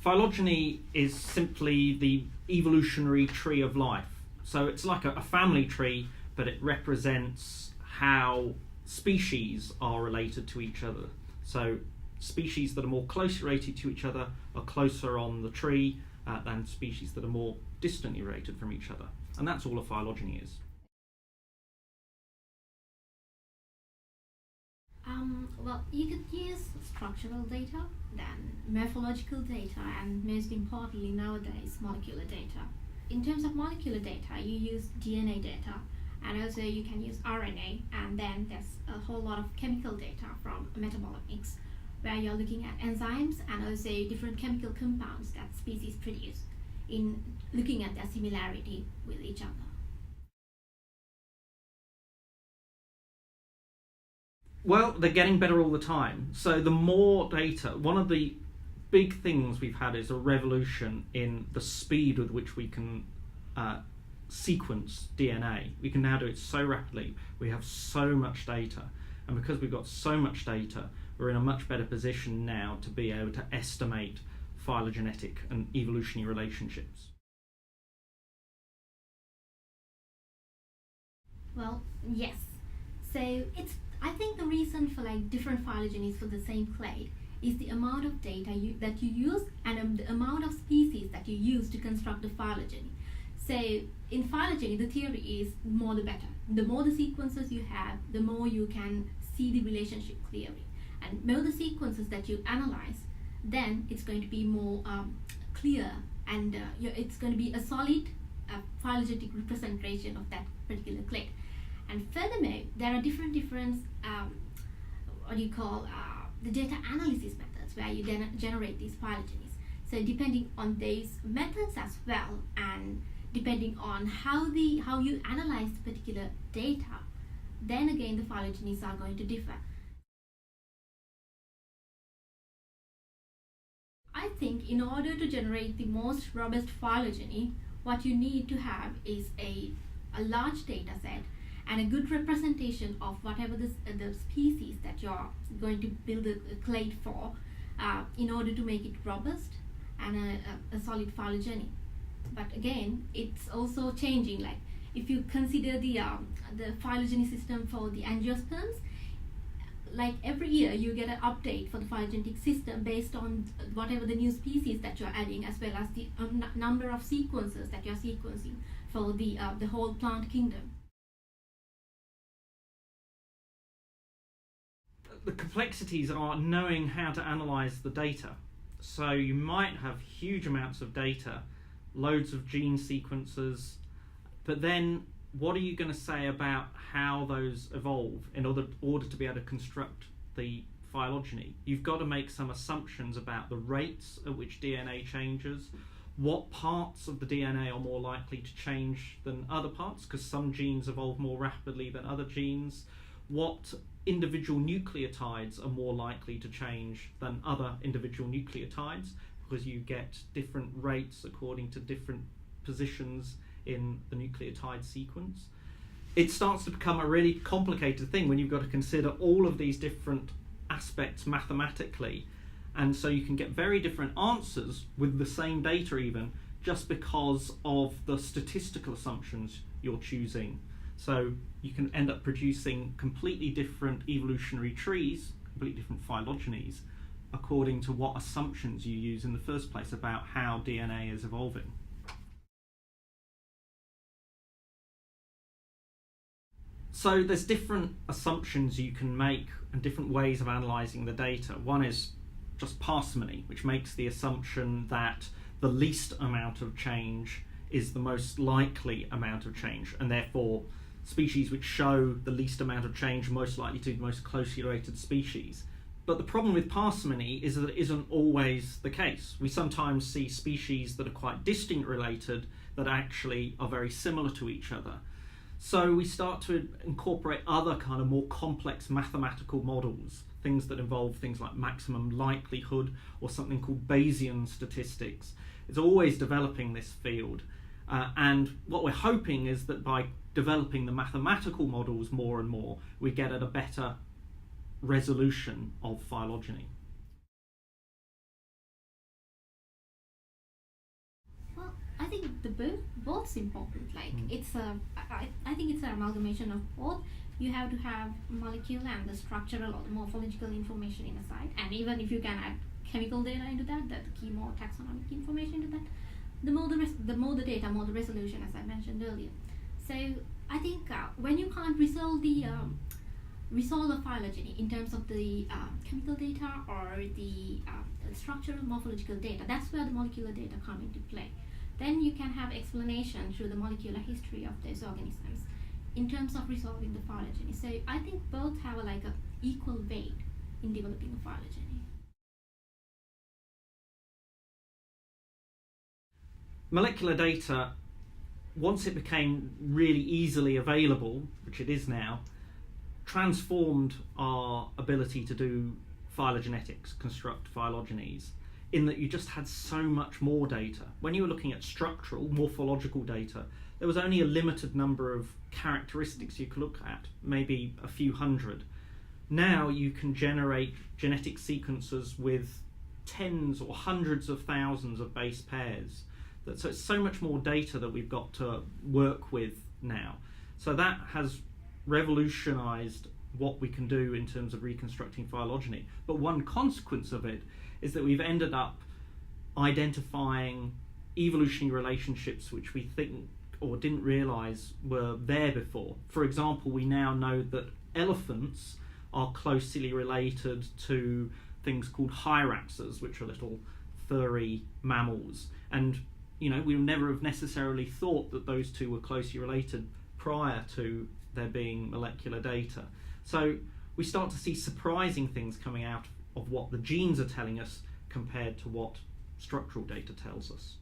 Phylogeny is simply the evolutionary tree of life. So it's like a family tree, but it represents how species are related to each other. So species that are more closely related to each other are closer on the tree than species that are more distantly related from each other. And that's all a phylogeny is. Well, you could use structural data, then morphological data, and most importantly nowadays, molecular data. In terms of molecular data, you use DNA data, and also you can use RNA, and then there's a whole lot of chemical data from metabolomics, where you're looking at enzymes and also different chemical compounds that species produce in looking at their similarity with each other. Well, they're getting better all the time. So the more data, one of the big things we've had is a revolution in the speed with which we can sequence DNA. We can now do it so rapidly. We have so much data. And because we've got so much data, we're in a much better position now to be able to estimate phylogenetic and evolutionary relationships. Well, yes. So I think the reason for different phylogenies for the same clade is the amount of data that you use and the amount of species that you use to construct the phylogeny. So in phylogeny, the theory is more the better. The more the sequences you have, the more you can see the relationship clearly. And the more the sequences that you analyze, then it's going to be more clear, and it's going to be a solid phylogenetic representation of that particular clade. And furthermore, there are different the data analysis methods where you generate these phylogenies. So depending on these methods as well, and depending on how you analyze the particular data, then again the phylogenies are going to differ. I think in order to generate the most robust phylogeny, what you need to have is a large data set and a good representation of whatever the species that you're going to build a clade for, in order to make it robust and a solid phylogeny. But again, it's also changing. Like if you consider the phylogeny system for the angiosperms, like every year you get an update for the phylogenetic system based on whatever the new species that you're adding, as well as the number of sequences that you're sequencing for the whole plant kingdom. The complexities are knowing how to analyze the data. So you might have huge amounts of data, loads of gene sequences, but then what are you going to say about how those evolve in order to be able to construct the phylogeny? You've got to make some assumptions about the rates at which DNA changes, what parts of the DNA are more likely to change than other parts, because some genes evolve more rapidly than other genes, what individual nucleotides are more likely to change than other individual nucleotides, because you get different rates according to different positions in the nucleotide sequence. It starts to become a really complicated thing when you've got to consider all of these different aspects mathematically, and so you can get very different answers with the same data even, just because of the statistical assumptions you're choosing. So you can end up producing completely different evolutionary trees, completely different phylogenies, according to what assumptions you use in the first place about how DNA is evolving. So there's different assumptions you can make and different ways of analysing the data. One is just parsimony, which makes the assumption that the least amount of change is the most likely amount of change, and therefore species which show the least amount of change are most likely to be the most closely related species. But the problem with parsimony is that it isn't always the case. We sometimes see species that are quite distinct related that actually are very similar to each other. So we start to incorporate other kind of more complex mathematical models, things that involve things like maximum likelihood or something called Bayesian statistics. It's always developing this field. And what we're hoping is that by developing the mathematical models more and more, we get at a better resolution of phylogeny. think the both's important. Like it's a, I think it's an amalgamation of both. You have to have molecule and the structural or the morphological information in a side, and even if you can add chemical data into that, the chemotaxonomic information into that, the more the data, more the resolution, as I mentioned earlier. So I think when you can't resolve the phylogeny in terms of the chemical data or the structural morphological data, that's where the molecular data come into play. Then you can have explanation through the molecular history of those organisms in terms of resolving the phylogeny. So I think both have a equal weight in developing a phylogeny. Molecular data, once it became really easily available, which it is now, transformed our ability to do phylogenetics, construct phylogenies, in that you just had so much more data. When you were looking at structural, morphological data, there was only a limited number of characteristics you could look at, maybe a few hundred. Now you can generate genetic sequences with tens or hundreds of thousands of base pairs. So it's so much more data that we've got to work with now. So that has revolutionized what we can do in terms of reconstructing phylogeny. But one consequence of it is that we've ended up identifying evolutionary relationships which we think or didn't realize were there before. For example, we now know that elephants are closely related to things called hyraxes, which are little furry mammals. And we would never have necessarily thought that those two were closely related prior to there being molecular data. So we start to see surprising things coming out of what the genes are telling us compared to what structural data tells us.